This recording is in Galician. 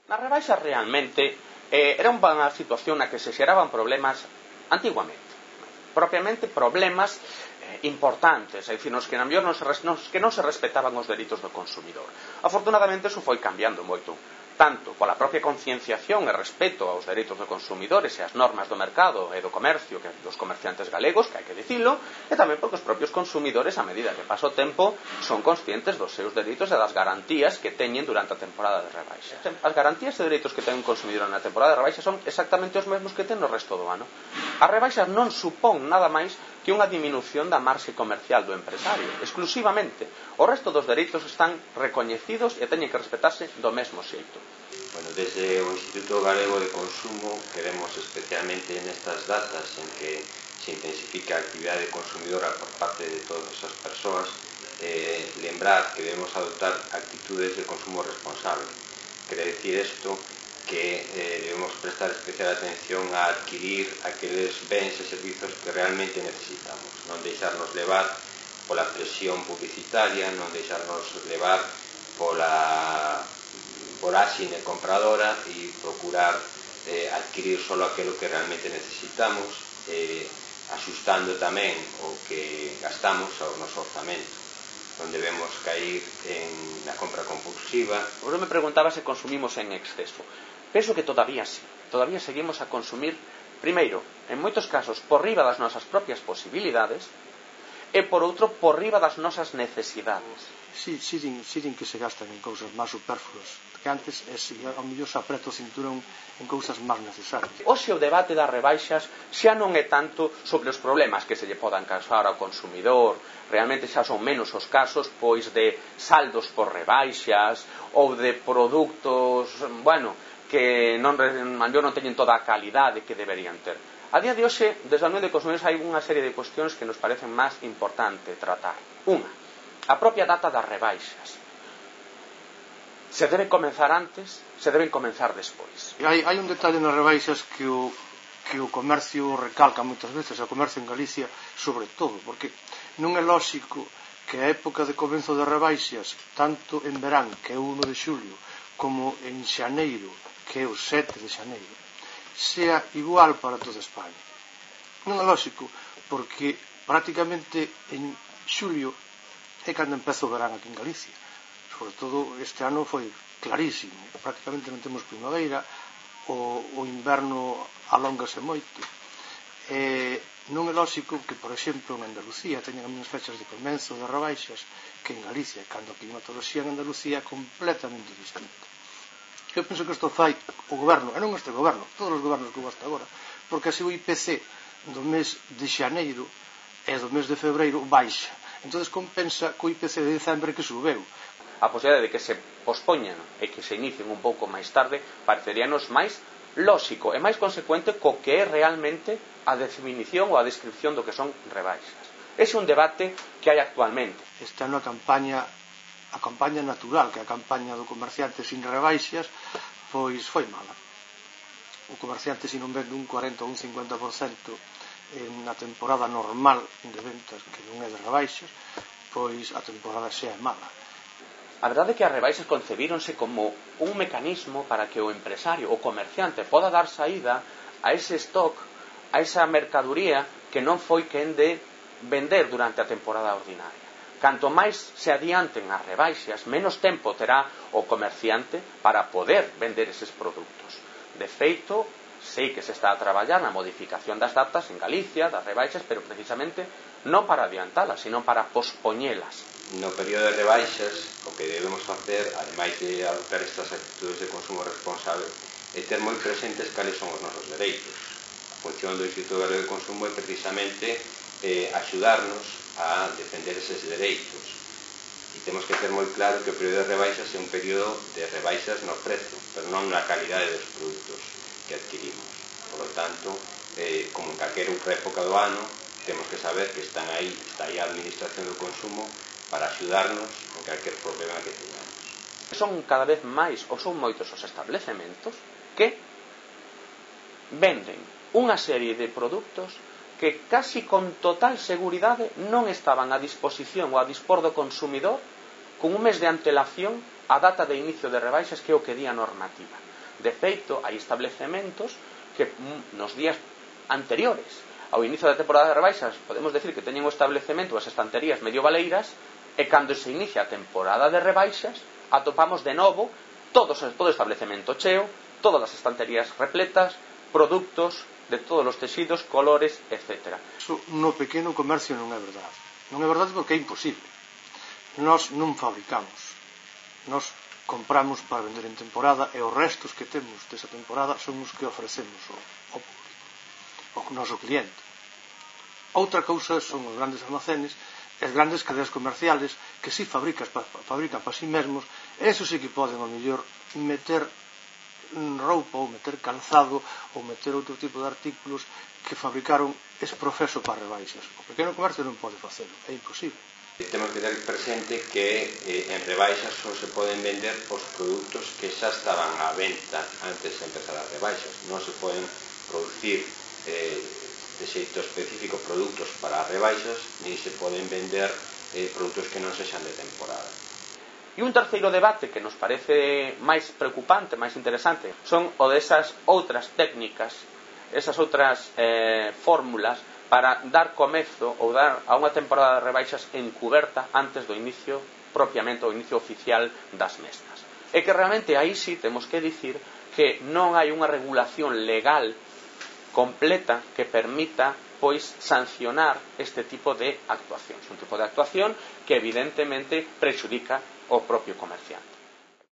Nas rebaixas realmente era unha situación na que se xeraban problemas antiguamente, propiamente problemas importantes, é dicir, nos que non se respetaban os dereitos do consumidor. Afortunadamente, iso foi cambiando moito, tanto pola propia concienciación e respeto aos dereitos dos consumidores e as normas do mercado e do comercio que dos comerciantes galegos, que hai que dicilo, e tamén porque os propios consumidores, a medida que pasa o tempo, son conscientes dos seus dereitos e das garantías que teñen durante a temporada de rebaixa. As garantías e dereitos que ten un consumidor na temporada de rebaixa son exactamente os mesmos que ten no resto do ano. As rebaixas non supón nada máis que unha diminución da marxe comercial do empresario, exclusivamente. O resto dos dereitos están recoñecidos e teñen que respetarse do mesmo xeito. Bueno, desde o Instituto Galego de Consumo queremos especialmente nestas datas en que se intensifica a actividade consumidora por parte de todas as persoas lembrar que debemos adoptar actitudes de consumo responsable. Quere decir isto que debemos prestar especial atención a adquirir aqueles bens e servizos que realmente necesitamos, non deixarnos levar pola presión publicitaria, non deixarnos levar pola voráxine compradora e procurar adquirir só aquilo que realmente necesitamos, axustando tamén o que gastamos ao noso orzamento, non debemos cair na compra compulsiva. Vos me preguntaba se consumimos en exceso. Penso que todavía sí, todavía seguimos a consumir, primeiro, en moitos casos, por riba das nosas propias posibilidades e por outro, por riba das nosas necesidades. Sí, din que se gastan en cousas máis superfluas, que antes ao mellor se apreta o cinturón en cousas máis necesarias. Hoxe o debate das rebaixas xa non é tanto sobre os problemas que se lle podan causar ao consumidor, realmente xa son menos os casos pois de saldos por rebaixas ou de produtos, que non teñen toda a calidade que deberían ter. A día de hoxe, desde a Unión de Consumidores hai unha serie de cuestións que nos parecen máis importante tratar. Unha, a propia data das rebaixas. Se debe comenzar antes, se deben comenzar despois. Hai un detalle nas rebaixas que o comercio recalca moitas veces, o comercio en Galicia sobre todo, porque non é lóxico que a época de comenzo de rebaixas, tanto en verán, que é o 1 de xulio, como en xaneiro, que é o 7 de xaneiro, sea igual para toda España. Non é lóxico, porque prácticamente en xulio é cando empeza o verán aquí en Galicia. Sobre todo este ano foi clarísimo, prácticamente non temos primavera, o inverno alóngase moito. Non é lóxico que, por exemplo, en Andalucía teñan as mesmas fechas de comenzo de rebaixas que en Galicia, cando a climatoloxía en Andalucía é completamente distinta. Eu penso que isto fai o goberno, e non este goberno, todos os gobernos que hubo hasta agora, porque así o IPC do mes de xaneiro e do mes de febreiro baixa. Entón compensa co IPC de dezembre que subeu. A posibilidade de que se pospoñan e que se inicien un pouco máis tarde pareceríanos máis lóxico e máis consecuente co que é realmente a definición ou a descripción do que son rebaixas. Ese é un debate que hai actualmente. Esta é unha campaña natural, que a campaña do comerciante sin rebaixas, pois foi mala. O comerciante, se non vende un 40 ou un 50% na temporada normal de ventas, que non é de rebaixas, pois a temporada xa é mala. A verdade é que as rebaixas concebíronse como un mecanismo para que o empresario, o comerciante, poda dar saída a ese stock, a esa mercaduría que non foi quen de vender durante a temporada ordinaria. Canto máis se adianten as rebaixas, menos tempo terá o comerciante para poder vender eses produtos. De feito, sei que se está a traballar na modificación das datas en Galicia, das rebaixas, pero precisamente non para adiantalas, sino para pospoñelas. No período de rebaixas, o que debemos facer, ademais de adoptar estas actitudes de consumo responsable, é ter moi presentes cales son os nosos dereitos. A función do Instituto Galego de Consumo é precisamente axudarnos a defender eses dereitos. E temos que ter moi claro que o período de rebaixas é un período de rebaixas no prezo, pero non na calidade dos produtos que adquirimos. Por lo tanto, como en calquera outra época do ano, temos que saber que está aí a Administración do Consumo para axudarnos en calquer problema que teñamos. Son cada vez máis, ou son moitos os establecementos que venden unha serie de produtos que casi con total seguridade non estaban a disposición ou a dispor do consumidor con un mes de antelación a data de inicio de rebaixas, que é o que di a normativa. De feito, hai establecementos que nos días anteriores ao inicio da temporada de rebaixas podemos decir que teñen o establecemento, as estanterías medio baleiras, e cando se inicia a temporada de rebaixas atopamos de novo todo o establecemento cheo, todas as estanterías repletas, produtos de todos os tecidos, colores, etc. Iso no pequeno comercio non é verdade. Non é verdade porque é imposible. Nós non fabricamos. Nós compramos para vender en temporada e os restos que temos desa temporada son os que ofrecemos ao público, ao noso cliente. Outra cousa son os grandes almacenes, as grandes cadeas comerciales que si fabrican para si mesmos, e eso sí que poden ao mellor meter roupa ou meter calzado ou meter outro tipo de artículos que fabricaron ese proceso para rebaixas. O pequeno comercio non pode facelo, é imposible. Temos que ter presente que en rebaixas só se poden vender os produtos que xa estaban á venta antes de empezar as rebaixas. Non se poden producir de xeito específico produtos para as rebaixas, ni se poden vender produtos que non sexan de temporada. E un terceiro debate que nos parece máis preocupante, máis interesante, son o desas outras técnicas, esas outras fórmulas para dar comezo ou dar a unha temporada de rebaixas encuberta antes do inicio, propiamente o inicio oficial das mesmas. É que realmente aí sí temos que dicir que non hai unha regulación legal completa que permita pois sancionar este tipo de actuacións, un tipo de actuación que evidentemente prexudica o propio comerciante.